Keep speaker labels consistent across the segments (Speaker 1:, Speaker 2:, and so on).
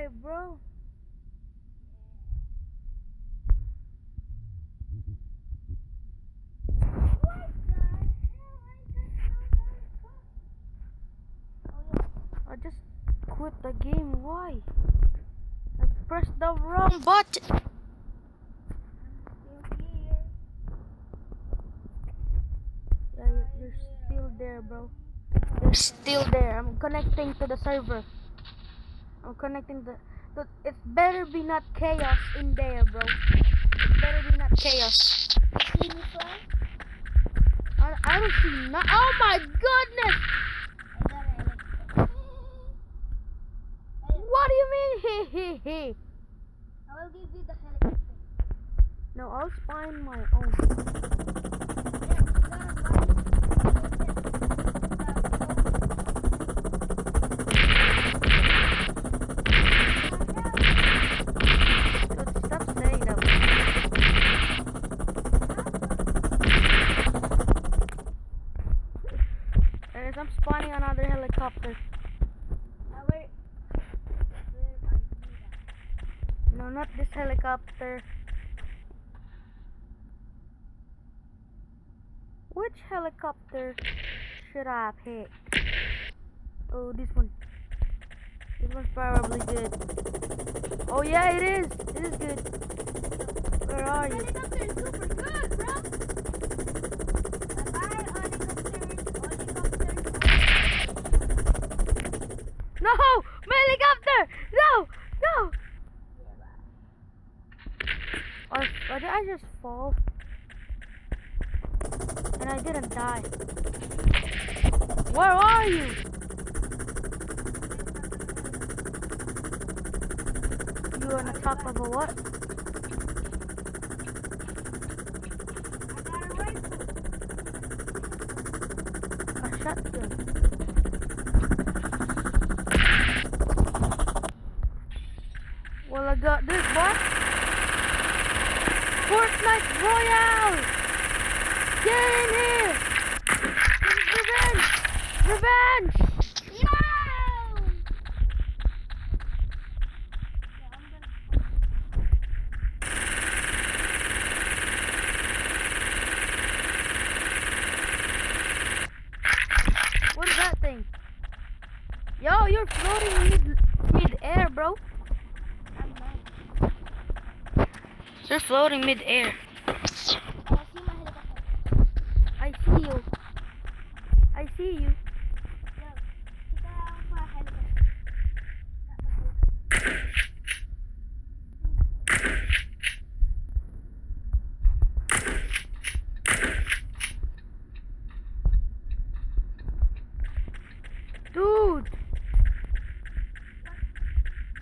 Speaker 1: Why, bro? I just quit the game. Why? I pressed the wrong button. Yeah, you're still there, bro. You're still there. I'm connecting to the server. I'm connecting the. It better be not chaos in there, bro. It better be not chaos.
Speaker 2: See me fly?
Speaker 1: I don't see no. Oh my goodness!
Speaker 2: I got it.
Speaker 1: What do you mean? He.
Speaker 2: I will give you the helicopter.
Speaker 1: No, I'll find my own. Dude, stop saying that. Guys, I'm spawning another helicopter.
Speaker 2: Where are you?
Speaker 1: No, not this helicopter. Which helicopter should I pick? Oh, this one. This one's probably good. Oh yeah, it is. It is good. Where are you?
Speaker 2: Helicopter is super good, bro.
Speaker 1: No! My helicopter! No! No! Or did I just fall? And I didn't die. Where are you? You on the top of a what? A shotgun. Well, I got this, boy. Fortnite Royale! Get in here! Revenge! Revenge!
Speaker 2: No!
Speaker 1: What is that thing? Yo, you're floating mid-air, bro.
Speaker 2: I'm not.
Speaker 1: You're floating mid-air.
Speaker 2: See my helicopter.
Speaker 1: I see you. I see you.
Speaker 2: No. Kita pa helicopter.
Speaker 1: Dude!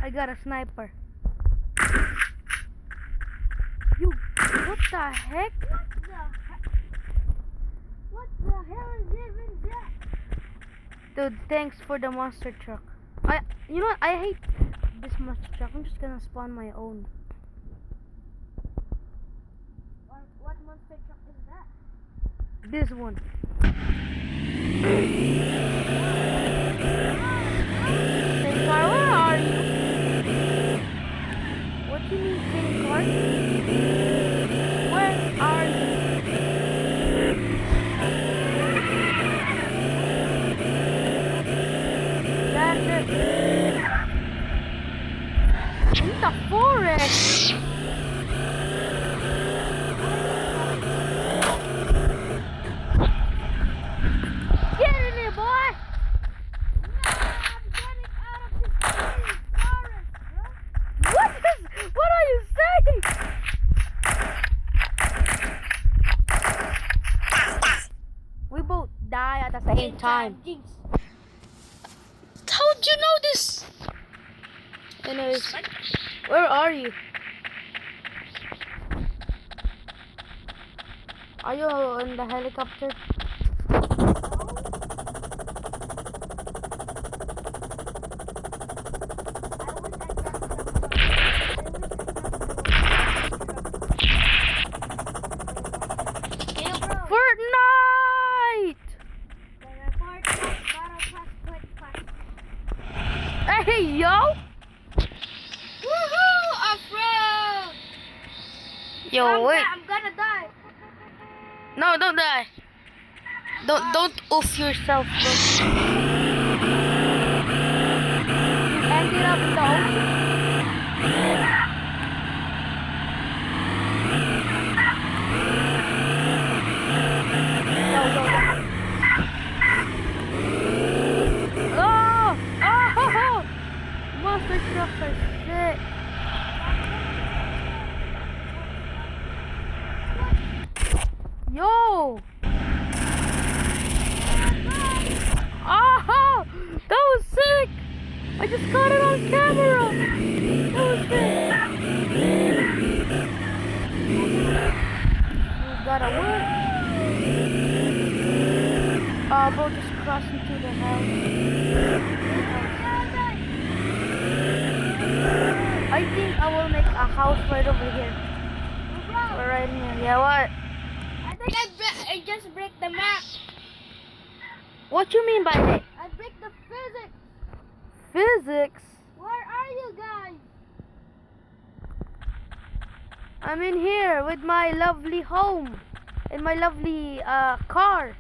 Speaker 1: I got a sniper. You, what the heck?
Speaker 2: What the hell is even that?
Speaker 1: Dude, thanks for the monster truck. You know what? I hate this monster truck. I'm just gonna spawn my own.
Speaker 2: What monster truck is that?
Speaker 1: This one. Same car, where are you? What do you mean same car? Where are you? That's it. In the forest. Get in there, boy.
Speaker 2: I'm getting out of this forest, bro.
Speaker 1: What are you saying? We both die at the same time.
Speaker 2: Jinx.
Speaker 1: How'd you know this? Anyways, where are you? Are you in the helicopter? Fortnite! Hey, yo! Yo, wait.
Speaker 2: I'm gonna die.
Speaker 1: No, don't die. Don't oof yourself, bro. You ended up in the ocean. Go, go, go. Oh! Oh! Monster trucks are sick. Yo! Oh! That was sick! I just got it on camera! That was sick! We got a wood. Bro just crossed into the house. I think I will make a house right over here. Or right here. Yeah, what?
Speaker 2: I think I just break the map.
Speaker 1: What you mean by that?
Speaker 2: I break the physics.
Speaker 1: Physics?
Speaker 2: Where are you guys?
Speaker 1: I'm in here with my lovely home. In my lovely car.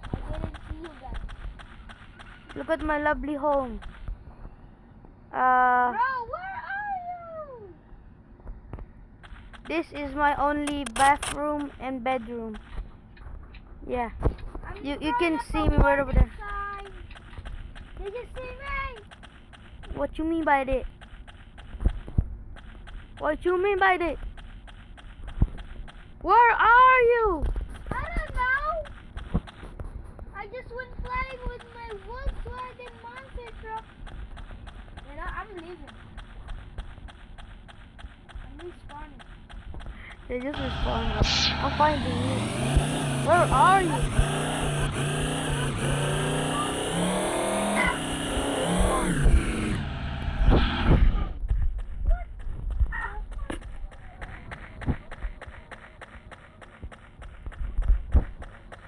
Speaker 2: I didn't see you guys.
Speaker 1: Look at my lovely home.
Speaker 2: Bro, where are you?
Speaker 1: This is my only bathroom and bedroom. Yeah. You can see me right over there.
Speaker 2: Sign. Did you see me?
Speaker 1: What you mean by that? What you mean by that? Where are you?
Speaker 2: I don't know. I just went playing with my Volkswagen monster truck. You know, I'm leaving. I'm respawning.
Speaker 1: They just responded. I'm finding you. Where are you?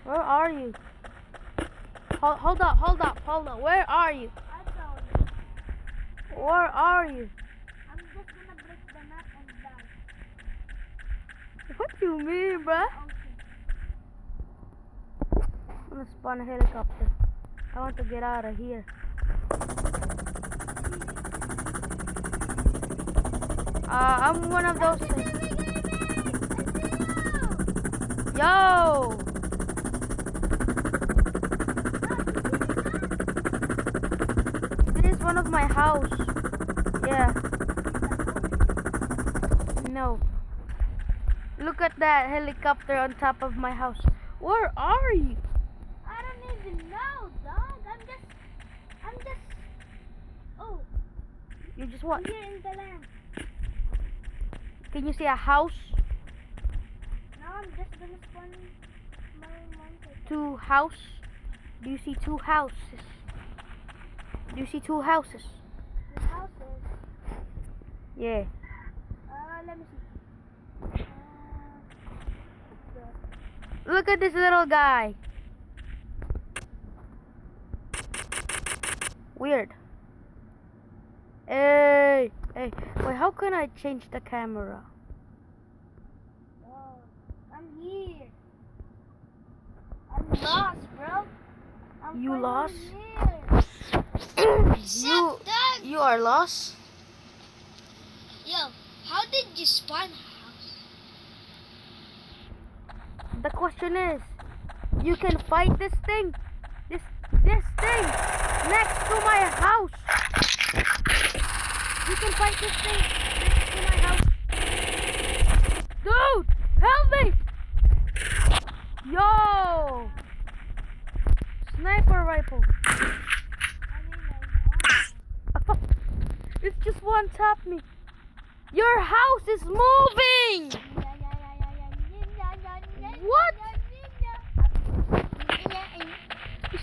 Speaker 1: Where are you? Hold up. Where are you?
Speaker 2: I told you.
Speaker 1: Where are you?
Speaker 2: I'm just gonna break the map and die.
Speaker 1: What you mean, bruh?
Speaker 2: Ocean.
Speaker 1: I'm gonna spawn a helicopter. I want to get out of here. I'm one of those things. Yo! This is one of my house. Yeah. No. Look at that helicopter on top of my house. Where are you?
Speaker 2: I don't even know, dog. I'm just. Oh,
Speaker 1: You just
Speaker 2: I'm
Speaker 1: what?
Speaker 2: here in the land.
Speaker 1: Can you see a house?
Speaker 2: Now I'm just gonna spawn my monster.
Speaker 1: Two house? Do you see two houses? Do you see two houses?
Speaker 2: The houses.
Speaker 1: Yeah.
Speaker 2: Let me see.
Speaker 1: Look at this little guy. Weird. Hey. Wait, how can I change the camera?
Speaker 2: Oh, I'm here. I'm lost, bro. I'm
Speaker 1: You
Speaker 2: finally
Speaker 1: lost?
Speaker 2: Here.
Speaker 1: You are lost?
Speaker 2: Yo, how did you spawn house?
Speaker 1: The question is, you can fight this thing? This thing next to my house. You can fight this thing next to my house. Dude, help me! Yo! Sniper rifle. It's just one tap me. Your house is moving! What?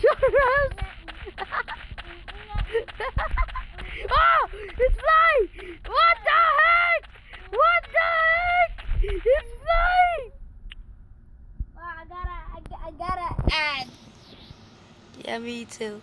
Speaker 1: Your house? Oh! It's flying! What the heck? What the heck? It's flying!
Speaker 2: Well, I gotta add.
Speaker 1: Yeah, me too.